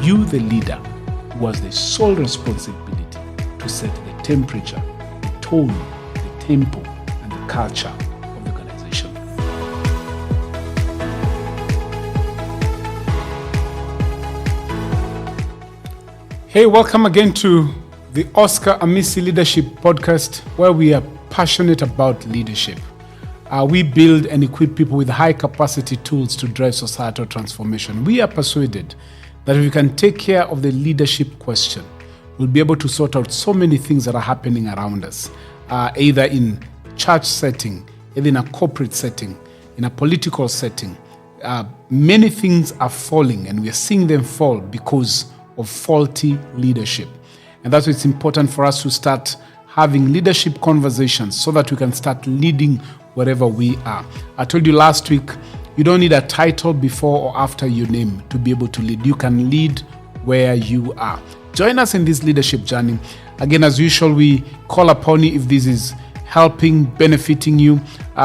you, the leader, who has the sole responsibility to set the temperature, the tone, the tempo, and the culture of the organization. Hey, welcome again to the Oscar Amisi Leadership Podcast, where we are passionate about leadership. We build and equip people with high capacity tools to drive societal transformation. We are persuaded that if we can take care of the leadership question, we'll be able to sort out so many things that are happening around us, either in church setting, either in a corporate setting, in a political setting. Many things are falling, and we are seeing them fall because of faulty leadership. And that's why it's important for us to start having leadership conversations so that we can start leading wherever we are. I told you last week, you don't need a title before or after your name to be able to lead. You can lead where you are. Join us in this leadership journey. Again, as usual, we call upon you if this is helping, benefiting you.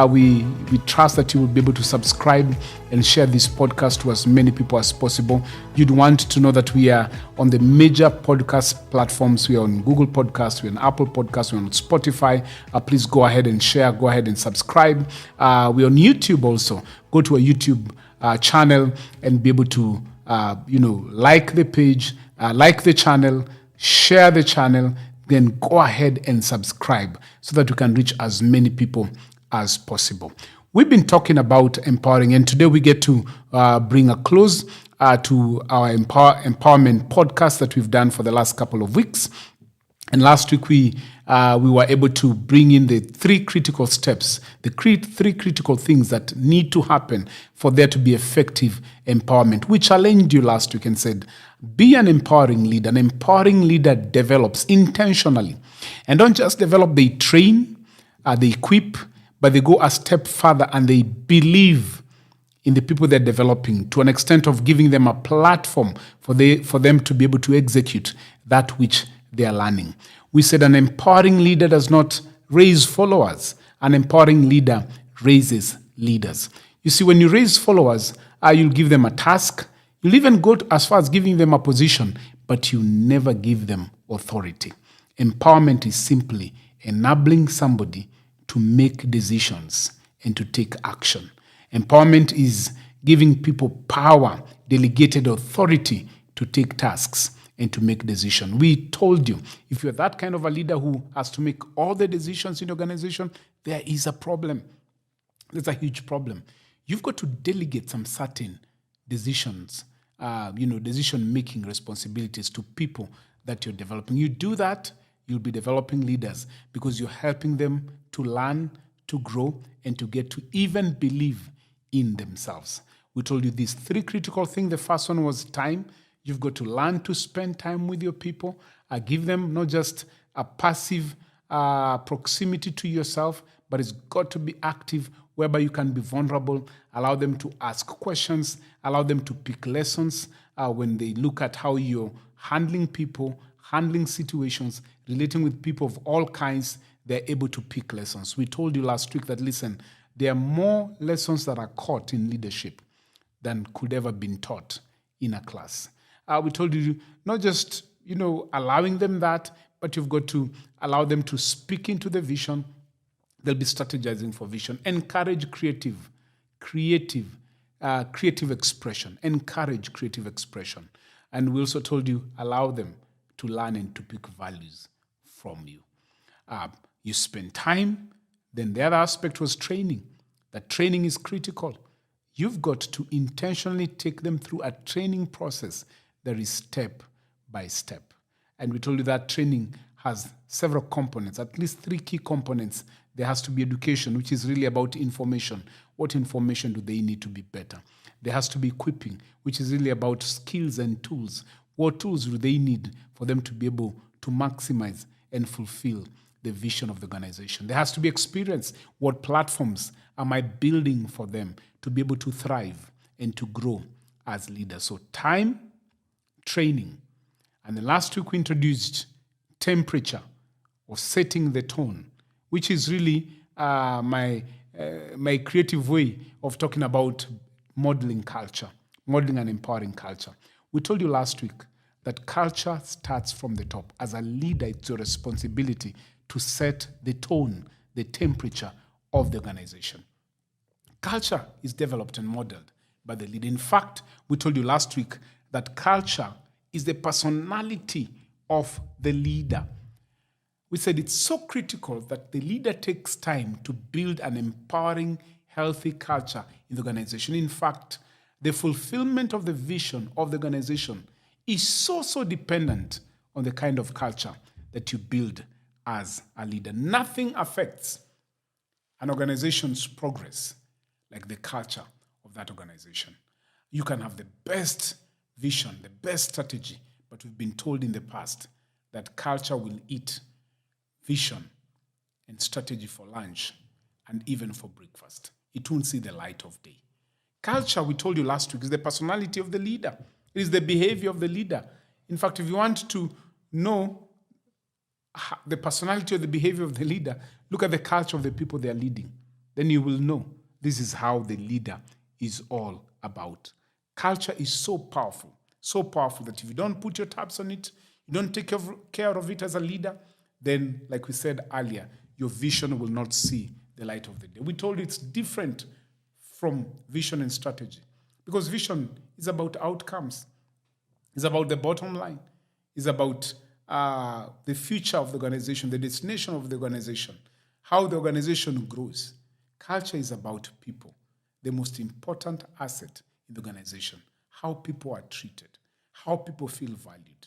We trust that you will be able to subscribe and share this podcast to as many people as possible. You'd want to know that we are on the major podcast platforms. We are on Google Podcasts, we're on Apple Podcasts, we're on Spotify. Please go ahead and share, go ahead and subscribe. We're on YouTube also. Go to a YouTube channel and be able to, like the page, like the channel, share the channel, then go ahead and subscribe so that we can reach as many people as possible. We've been talking about empowering, and today we get to bring a close to our empowerment podcast that we've done for the last couple of weeks. And last week we were able to bring in the three critical steps, three critical things that need to happen for there to be effective empowerment. We challenged you last week and said, be an empowering leader. An empowering leader develops intentionally. And don't just develop, they train, they equip, but they go a step further and they believe in the people they're developing to an extent of giving them a platform for them to be able to execute that which they are learning. We said an empowering leader does not raise followers. An empowering leader raises leaders. You see, when you raise followers, you'll give them a task. You'll even go as far as giving them a position, but you never give them authority. Empowerment is simply enabling somebody to make decisions and to take action. Empowerment is giving people power, delegated authority to take tasks and to make decisions. We told you, if you're that kind of a leader who has to make all the decisions in the organization, there is a problem. There's a huge problem. You've got to delegate some certain decisions, decision-making responsibilities to people that you're developing. You do that, you'll be developing leaders because you're helping them to learn, to grow, and to get to even believe in themselves. We told you these three critical things. The first one was time. You've got to learn to spend time with your people. Give them not just a passive proximity to yourself, but it's got to be active, whereby you can be vulnerable, allow them to ask questions, allow them to pick lessons when they look at how you're handling people, handling situations, relating with people of all kinds. They're able to pick lessons. We told you last week that, listen, there are more lessons that are caught in leadership than could ever been taught in a class. We told you not just, allowing them that, but you've got to allow them to speak into the vision. They'll be strategizing for vision. Encourage creative expression. Encourage creative expression. And we also told you, allow them to learn and to pick values from you. You spend time. Then the other aspect was training. That training is critical. You've got to intentionally take them through a training process that is step by step. And we told you that training has several components, at least three key components. There has to be education, which is really about information. What information do they need to be better? There has to be equipping, which is really about skills and tools. What tools do they need for them to be able to maximize and fulfill the vision of the organization? There has to be experience. What platforms am I building for them to be able to thrive and to grow as leaders? So time, training. And the last week we introduced temperature, or setting the tone, which is really my creative way of talking about modeling culture, modeling and empowering culture. We told you last week that culture starts from the top. As a leader, it's your responsibility to set the tone, the temperature of the organization. Culture is developed and modeled by the leader. In fact, we told you last week that culture is the personality of the leader. We said it's so critical that the leader takes time to build an empowering, healthy culture in the organization. In fact, the fulfillment of the vision of the organization is so dependent on the kind of culture that you build as a leader. Nothing affects an organization's progress like the culture of that organization. You can have the best vision, the best strategy, but we've been told in the past that culture will eat vision and strategy for lunch and even for breakfast. It won't see the light of day. Culture, we told you last week, is the personality of the leader. It is the behavior of the leader. In fact, if you want to know the personality or the behavior of the leader, look at the culture of the people they are leading. Then you will know this is how the leader is all about. Culture is so powerful that if you don't put your tabs on it, you don't take care of it as a leader, then, like we said earlier, your vision will not see the light of the day. We told you it's different from vision and strategy because vision is about outcomes. It's about the bottom line. It's about the future of the organization, the destination of the organization, how the organization grows. Culture is about people, the most important asset in the organization, how people are treated, how people feel valued,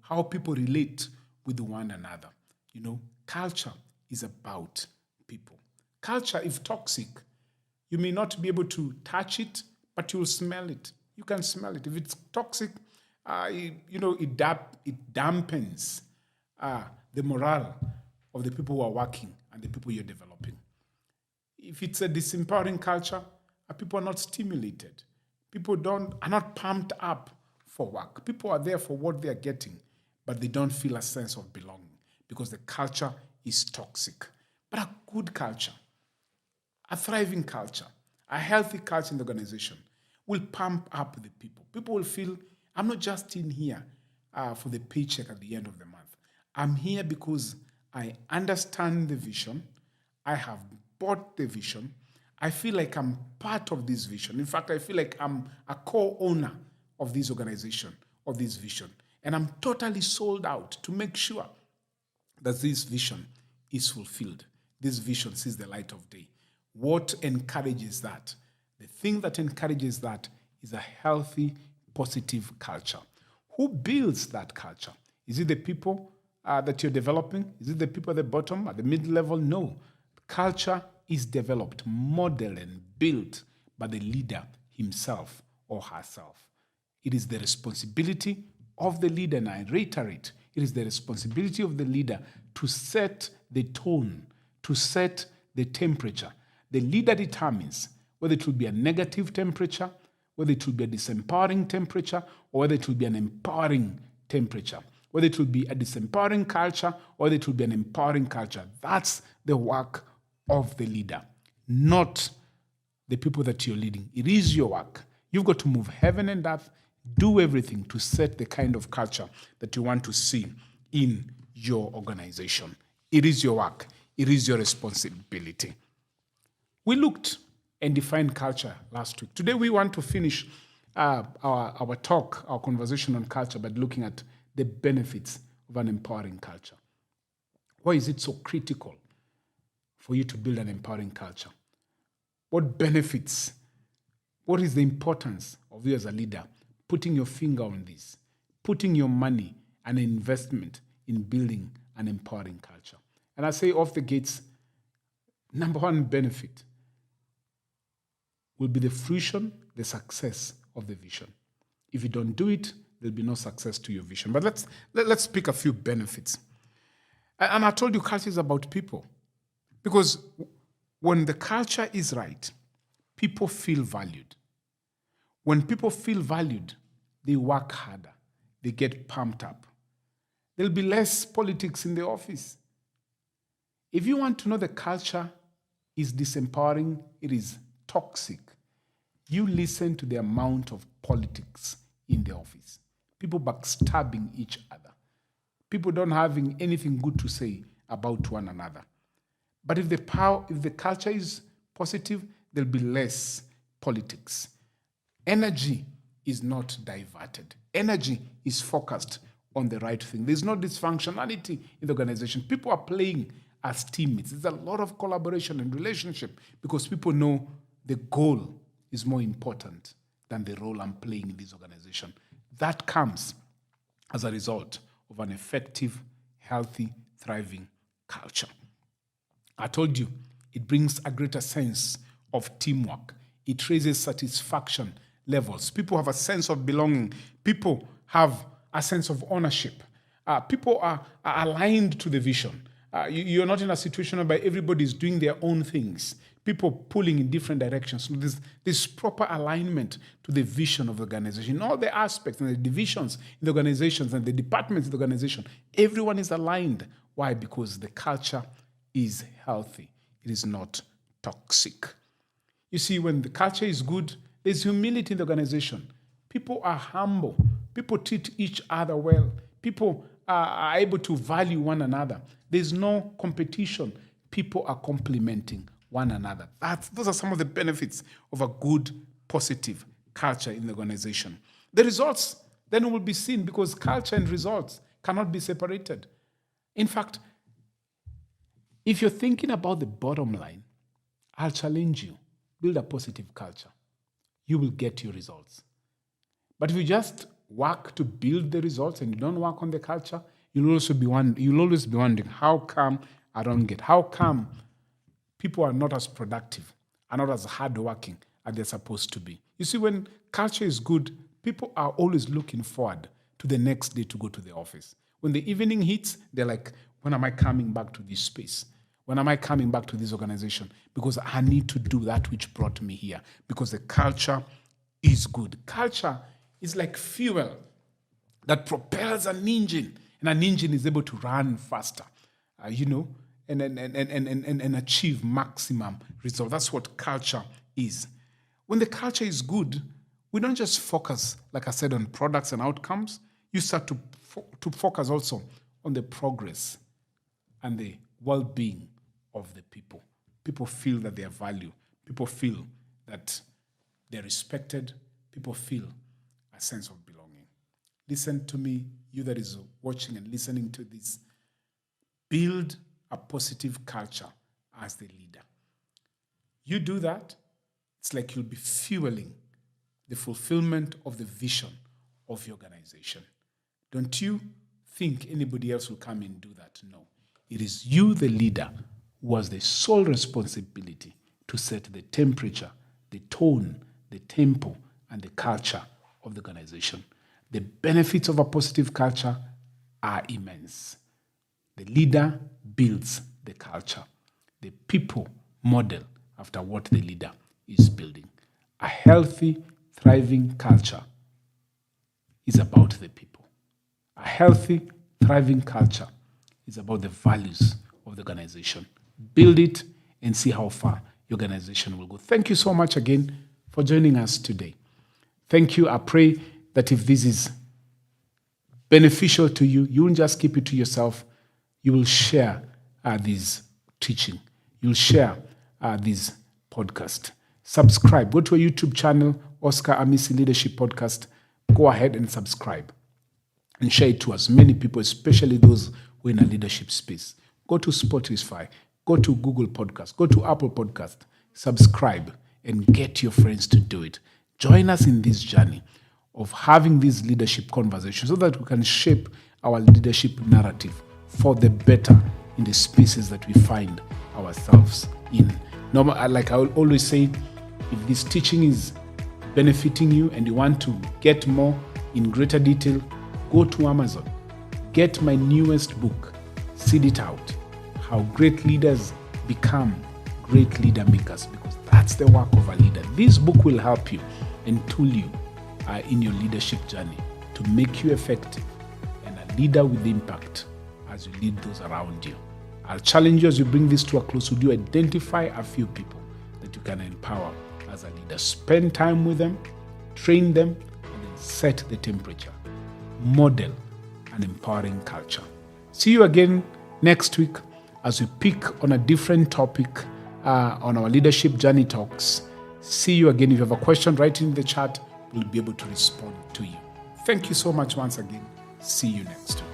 how people relate with one another. Culture is about people. Culture, if toxic, you may not be able to touch it, but you'll smell it. You can smell it. If it's toxic, it dampens the morale of the people who are working and the people you're developing. If it's a disempowering culture, people are not stimulated. People are not pumped up for work. People are there for what they are getting, but they don't feel a sense of belonging because the culture is toxic. But a good culture, a thriving culture, a healthy culture in the organization will pump up the people. People will feel, I'm not just in here for the paycheck at the end of the month. I'm here because I understand the vision. I have bought the vision. I feel like I'm part of this vision. In fact, I feel like I'm a co-owner of this organization, of this vision. And I'm totally sold out to make sure that this vision is fulfilled. This vision sees the light of day. What encourages that? The thing that encourages that is a healthy, positive culture. Who builds that culture? Is it the people that you're developing? Is it the people at the bottom, at the mid-level? No. Culture is developed, modeled, and built by the leader himself or herself. It is the responsibility of the leader, and I reiterate, it is the responsibility of the leader to set the tone, to set the temperature. The leader determines whether it will be a negative temperature, whether it will be a disempowering temperature, or whether it will be an empowering temperature, whether it will be a disempowering culture, or whether it will be an empowering culture. That's the work of the leader, not the people that you're leading. It is your work. You've got to move heaven and earth, do everything to set the kind of culture that you want to see in your organization. It is your work. It is your responsibility. We looked and defined culture last week. Today we want to finish our talk, our conversation on culture by looking at the benefits of an empowering culture. Why is it so critical for you to build an empowering culture? What benefits? What is the importance of you as a leader putting your finger on this, putting your money and investment in building an empowering culture? And I say off the gates, number one benefit will be the fruition, the success of the vision. If you don't do it, there'll be no success to your vision. But let's pick a few benefits. And I told you culture is about people. Because when the culture is right, people feel valued. When people feel valued, they work harder. They get pumped up. There'll be less politics in the office. If you want to know the culture is disempowering, it is toxic, you listen to the amount of politics in the office. People backstabbing each other. People don't having anything good to say about one another. But if the culture is positive, there'll be less politics. Energy is not diverted. Energy is focused on the right thing. There's no dysfunctionality in the organization. People are playing as teammates. There's a lot of collaboration and relationship because people know the goal is more important than the role I'm playing in this organization. That comes as a result of an effective, healthy, thriving culture. I told you, it brings a greater sense of teamwork. It raises satisfaction levels. People have a sense of belonging. People have a sense of ownership. People are aligned to the vision. You're not in a situation whereby everybody is doing their own things. People pulling in different directions. So there's proper alignment to the vision of the organization. In all the aspects and the divisions in the organizations and the departments in the organization, everyone is aligned. Why? Because the culture is healthy. It is not toxic. You see, when the culture is good, there's humility in the organization. People are humble. People treat each other well. People are able to value one another. There's no competition. People are complementing one another. Those are some of the benefits of a good, positive culture in the organization. The results then will be seen because culture and results cannot be separated. In fact, if you're thinking about the bottom line, I'll challenge you. Build a positive culture. You will get your results. But if you just work to build the results and you don't work on the culture, you'll always be wondering, how come I don't get? How come people are not as productive, are not as hardworking as they're supposed to be? You see, when culture is good, people are always looking forward to the next day to go to the office. When the evening hits, they're like, when am I coming back to this space? When am I coming back to this organization? Because I need to do that which brought me here. Because the culture is good. Culture is like fuel that propels an engine. And an engine is able to run faster, and achieve maximum result. That's what culture is. When the culture is good, we don't just focus, like I said, on products and outcomes. You start to focus also on the progress and the well-being of the people. People feel that they are valued. People feel that they're respected. People feel a sense of belonging. Listen to me, you that is watching and listening to this. Build a positive culture as the leader. You do that, it's like you'll be fueling the fulfillment of the vision of your organization. Don't you think anybody else will come and do that? No. It is you, the leader, who has the sole responsibility to set the temperature, the tone, the tempo, and the culture of the organization. The benefits of a positive culture are immense. The leader builds the culture. The people model after what the leader is building. A healthy, thriving culture is about the people. A healthy, thriving culture is about the values of the organization. Build it and see how far your organization will go. Thank you so much again for joining us today. Thank you. I pray that if this is beneficial to you, you won't just keep it to yourself. You will share this teaching. You'll share this podcast. Subscribe. Go to our YouTube channel, Oscar Amisi Leadership Podcast. Go ahead and subscribe and share it to as many people, especially those who are in a leadership space. Go to Spotify. Go to Google Podcast. Go to Apple Podcast. Subscribe and get your friends to do it. Join us in this journey of having these leadership conversations so that we can shape our leadership narrative for the better in the spaces that we find ourselves in. Like I will always say, if this teaching is benefiting you and you want to get more in greater detail, go to Amazon. Get my newest book, Seed It Out, How Great Leaders Become Great Leader Makers, because that's the work of a leader. This book will help you and tool you in your leadership journey to make you effective and a leader with impact as you lead those around you. I'll challenge you as you bring this to a close. Would you identify a few people that you can empower as a leader? Spend time with them, train them, and then set the temperature, model an empowering culture. See you again next week as we pick on a different topic on our Leadership Journey Talks. See you again. If you have a question, write it in the chat. We'll be able to respond to you. Thank you so much once again. See you next week.